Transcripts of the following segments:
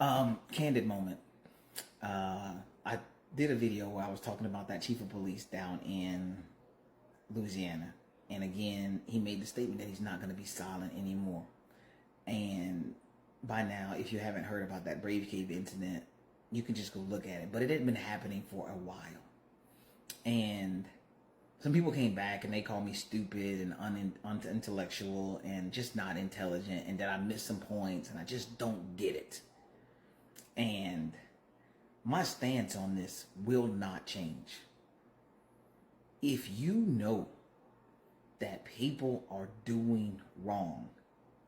Candid moment. I did a video where I was talking about that chief of police down in Louisiana. And again, he made the statement that he's not going to be silent anymore. And by now, if you haven't heard about that Brave Cave incident, you can just go look at it. But it had been happening for a while. And some people came back and they called me stupid and unintellectual and just not intelligent, and that I missed some points and I just don't get it. And my stance on this will not change. If you know that people are doing wrong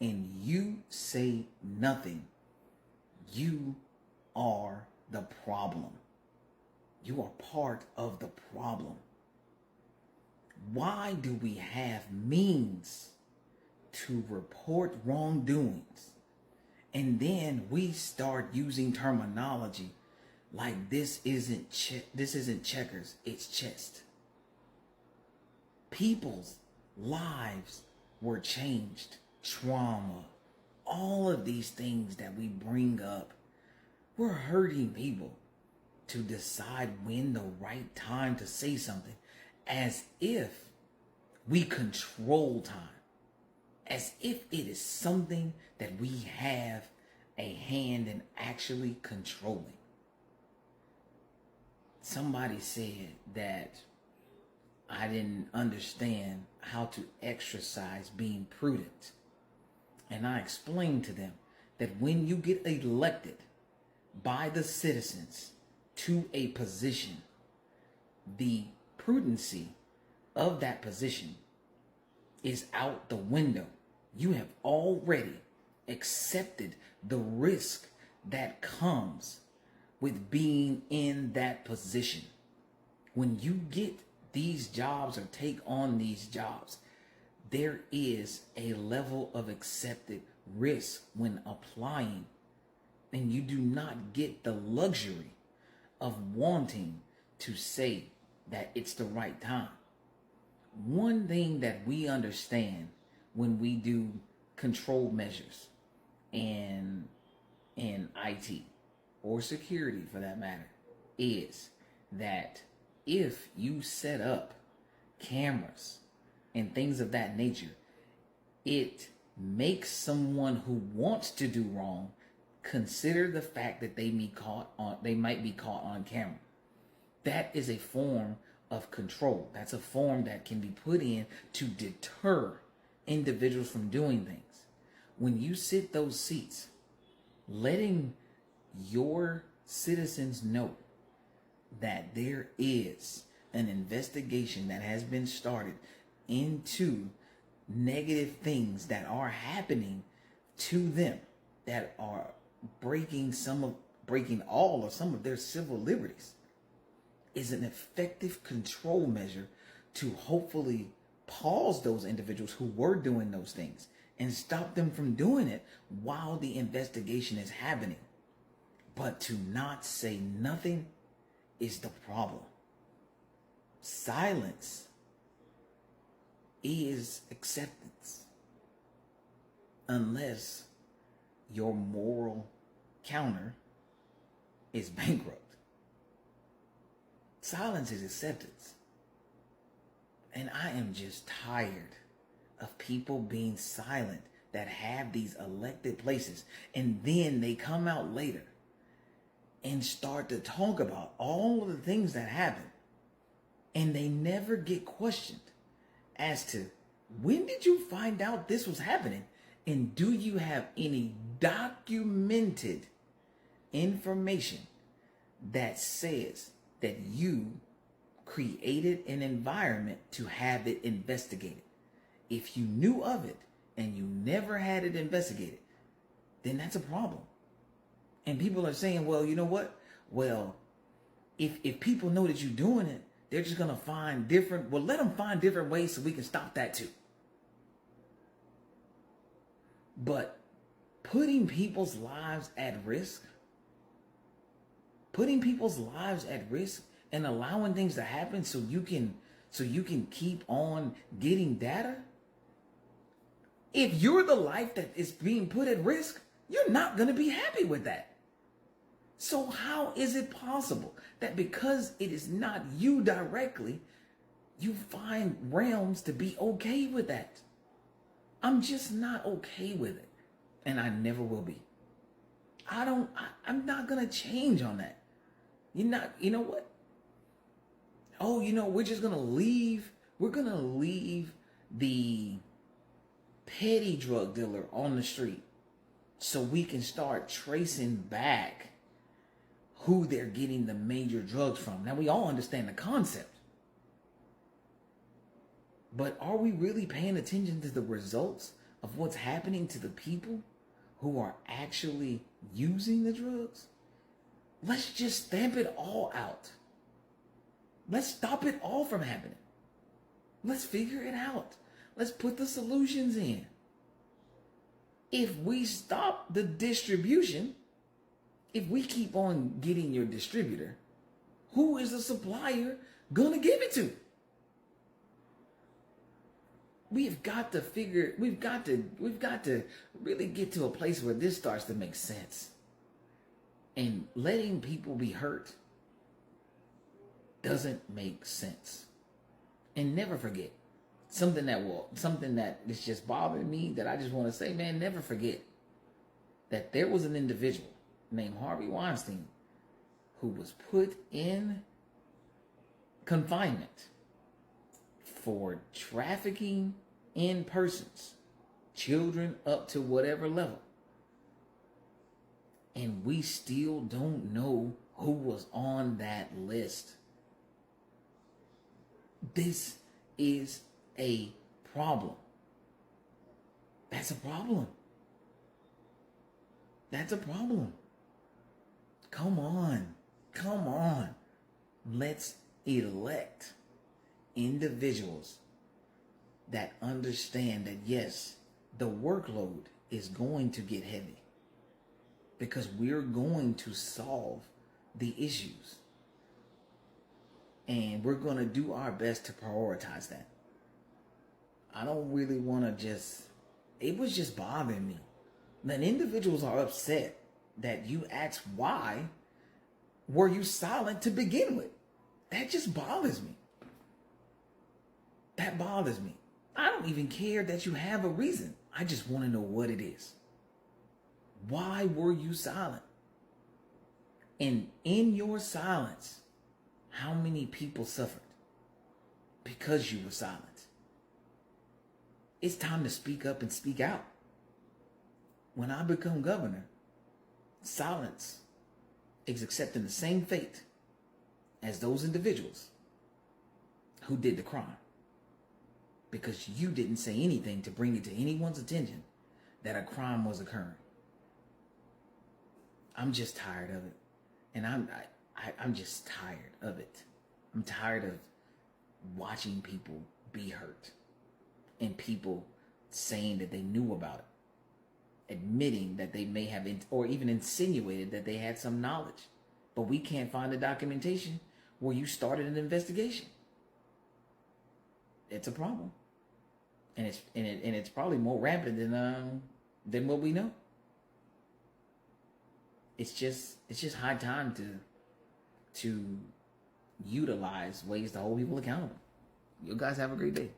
and you say nothing, you are the problem. You are part of the problem. Why do we have means to report wrongdoings, and then we start using terminology like this isn't checkers, it's chess? People's lives were changed, trauma, all of these things that we bring up. We're hurting people to decide when the right time to say something, as if we control time, as if it is something that we have a hand in actually controlling. Somebody said that I didn't understand how to exercise being prudent. And I explained to them that when you get elected by the citizens to a position, the prudency of that position is out the window. You have already accepted the risk that comes with being in that position. When you get these jobs or take on these jobs, there is a level of accepted risk when applying, and you do not get the luxury of wanting to say that it's the right time. One thing that we understand when we do control measures in IT or security for that matter is that if you set up cameras and things of that nature, it makes someone who wants to do wrong consider the fact that they might be caught on camera. That is a form of control. That's a form that can be put in to deter individuals from doing things. When you sit those seats, letting your citizens know that there is an investigation that has been started into negative things that are happening to them, that are breaking all or some of their civil liberties, is an effective control measure to hopefully pause those individuals who were doing those things and stop them from doing it while the investigation is happening. But to not say nothing is the problem. Silence is acceptance, unless your moral counter is bankrupt. Silence is acceptance. And I am just tired of people being silent that have these elected places, and then they come out later and start to talk about all of the things that happen, and they never get questioned as to when did you find out this was happening, and do you have any documented information that says that you created an environment to have it investigated. If you knew of it and you never had it investigated, then that's a problem. And people are saying, well, you know what? Well, if people know that you're doing it, they're just going to find different, well, let them find different ways so we can stop that too. But putting people's lives at risk, and allowing things to happen so you can keep on getting data. If you're the life that is being put at risk, you're not going to be happy with that. So how is it possible that because it is not you directly, you find realms to be okay with that? I'm just not okay with it. And I never will be. I'm not gonna change on that. You know what? Oh, we're just gonna leave. We're gonna leave the petty drug dealer on the street so we can start tracing back who they're getting the major drugs from. Now, we all understand the concept. But are we really paying attention to the results of what's happening to the people who are actually using the drugs? Let's just stamp it all out. Let's stop it all from happening. Let's figure it out. Let's put the solutions in. If we stop the distribution, if we keep on getting your distributor, who is the supplier gonna give it to? We've got to really get to a place where this starts to make sense. And letting people be hurt doesn't make sense. And never forget something that is just bothering me, that I just want to say, man, never forget that there was an individual named Harvey Weinstein who was put in confinement for trafficking in persons, children up to whatever level. And we still don't know who was on that list. This is a problem. That's a problem. That's a problem. Come on. Come on. Let's elect individuals that understand that, yes, the workload is going to get heavy because we're going to solve the issues. And we're going to do our best to prioritize that. I don't really want to it was just bothering me. Then individuals are upset that you asked why were you silent to begin with. That just bothers me. That bothers me. I don't even care that you have a reason. I just want to know what it is. Why were you silent? And in your silence, how many people suffered because you were silent? It's time to speak up and speak out. When I become governor, silence is accepting the same fate as those individuals who did the crime, because you didn't say anything to bring it to anyone's attention that a crime was occurring. I'm just tired of it. And I'm just tired of it. I'm tired of watching people be hurt and people saying that they knew about it, admitting that they may have, or even insinuated that they had some knowledge. But we can't find the documentation where you started an investigation. It's a problem. And it's probably more rampant than what we know. It's just high time to utilize ways to hold people accountable. You guys have a great day.